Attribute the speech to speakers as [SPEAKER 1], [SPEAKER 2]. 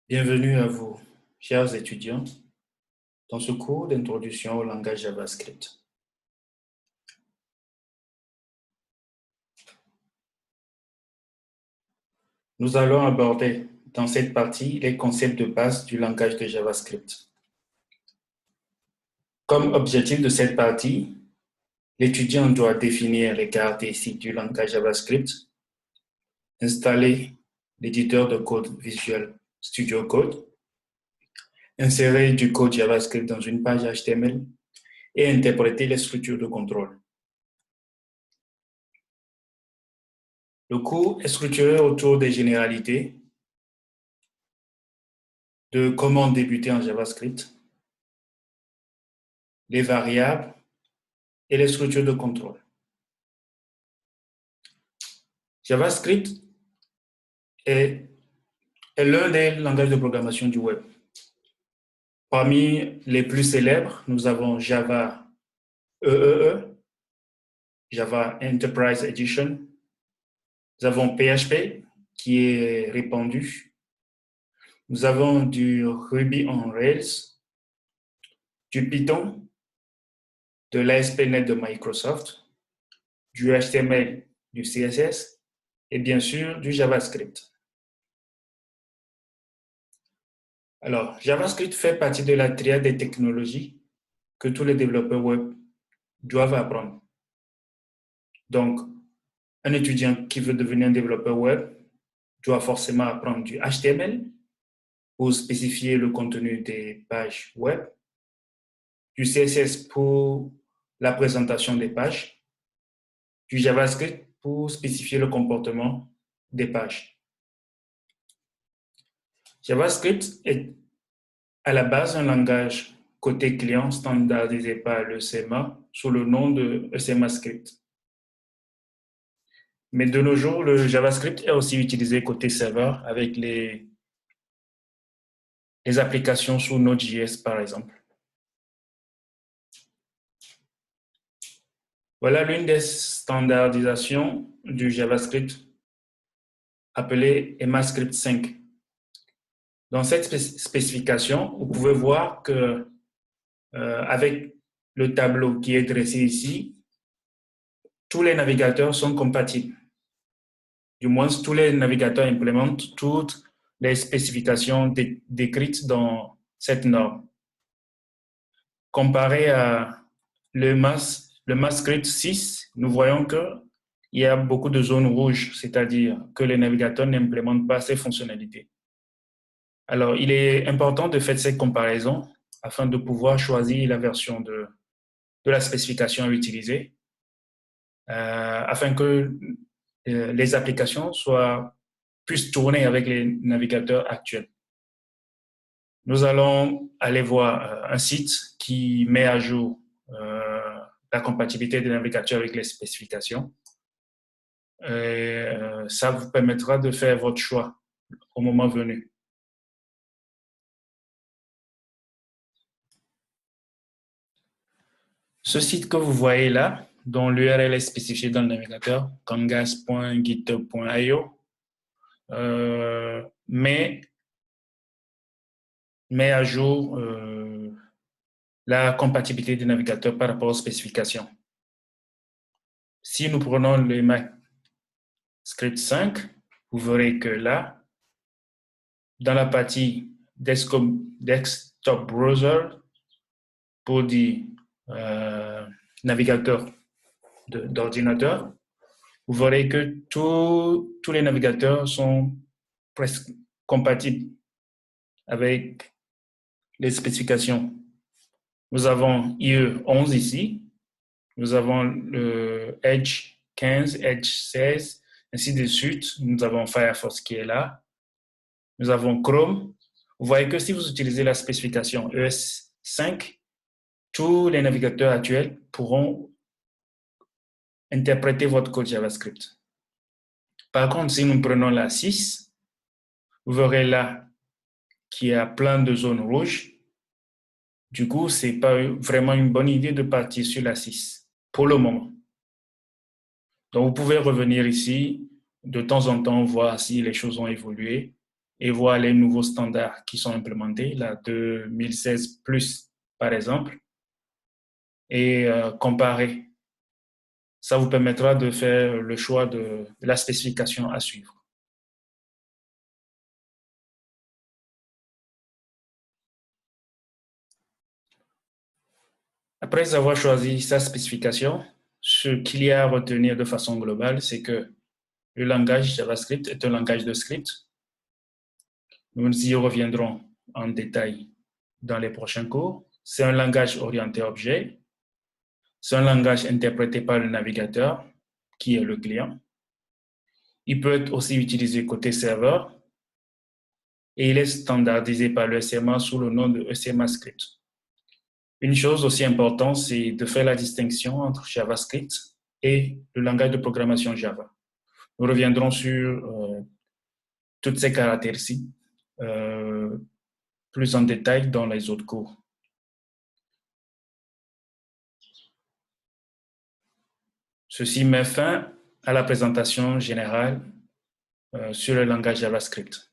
[SPEAKER 1] Bienvenue à vous, chers étudiants, dans ce cours d'introduction au langage JavaScript. Nous allons aborder dans cette partie les concepts de base du langage de JavaScript. Comme objectif de cette partie, l'étudiant doit définir les caractéristiques du langage JavaScript, installer l'éditeur de code Visual Studio Code, insérer du code JavaScript dans une page HTML et interpréter les structures de contrôle. Le cours est structuré autour des généralités, de comment débuter en JavaScript, les variables et les structures de contrôle. JavaScript est l'un des langages de programmation du web. Parmi les plus célèbres, nous avons Java EEE, Java Enterprise Edition. Nous avons PHP qui est répandu. Nous avons du Ruby on Rails, du Python, de l'ASP.NET de Microsoft, du HTML, du CSS et bien sûr du JavaScript. Alors, JavaScript fait partie de la triade des technologies que tous les développeurs web doivent apprendre. Donc, un étudiant qui veut devenir un développeur web doit forcément apprendre du HTML pour spécifier le contenu des pages web, du CSS pour la présentation des pages, du JavaScript pour spécifier le comportement des pages. JavaScript est à la base un langage côté client standardisé par l'ECMA sous le nom de ECMAScript. Mais de nos jours, le JavaScript est aussi utilisé côté serveur avec les applications sous Node.js, par exemple. Voilà l'une des standardisations du JavaScript appelée EMAScript 5. Dans cette spécification, vous pouvez voir que avec le tableau qui est dressé ici, tous les navigateurs sont compatibles. Du moins, tous les navigateurs implémentent toutes les spécifications décrites dans cette norme. Comparé à l'EMAScript 6, nous voyons qu'il y a beaucoup de zones rouges, c'est-à-dire que les navigateurs n'implémentent pas ces fonctionnalités. Alors, il est important de faire cette comparaison afin de pouvoir choisir la version de la spécification à utiliser, afin que les applications puissent tourner avec les navigateurs actuels. Nous allons aller voir un site qui met à jour la compatibilité des navigateurs avec les spécifications. Et, ça vous permettra de faire votre choix au moment venu. Ce site que vous voyez là, dont l'URL est spécifiée dans le navigateur, cangas.github.io, met à jour la compatibilité des navigateurs par rapport aux spécifications. Si nous prenons le EMAScript 5, vous verrez que là, dans la partie Desktop Browser, pour dire navigateur d'ordinateur, vous verrez que tous les navigateurs sont presque compatibles avec les spécifications. Nous avons IE 11 ici, nous avons le Edge 15, Edge 16, ainsi de suite. Nous avons Firefox qui est là. Nous avons Chrome. Vous voyez que si vous utilisez la spécification ES 5, tous les navigateurs actuels pourront interpréter votre code JavaScript. Par contre, si nous prenons la 6, vous verrez là qu'il y a plein de zones rouges. Du coup, ce n'est pas vraiment une bonne idée de partir sur la 6 pour le moment. Donc, vous pouvez revenir ici de temps en temps, voir si les choses ont évolué et voir les nouveaux standards qui sont implémentés, la 2016 plus par exemple, et comparer. Ça vous permettra de faire le choix de la spécification à suivre. Après avoir choisi sa spécification, ce qu'il y a à retenir de façon globale, c'est que le langage JavaScript est un langage de script. Nous y reviendrons en détail dans les prochains cours. C'est un langage orienté objet. C'est un langage interprété par le navigateur, qui est le client. Il peut être aussi utilisé côté serveur et il est standardisé par le SMA sous le nom de ECMA Script. Une chose aussi importante, c'est de faire la distinction entre JavaScript et le langage de programmation Java. Nous reviendrons sur toutes ces caractéristiques plus en détail dans les autres cours. Ceci met fin à la présentation générale sur le langage JavaScript.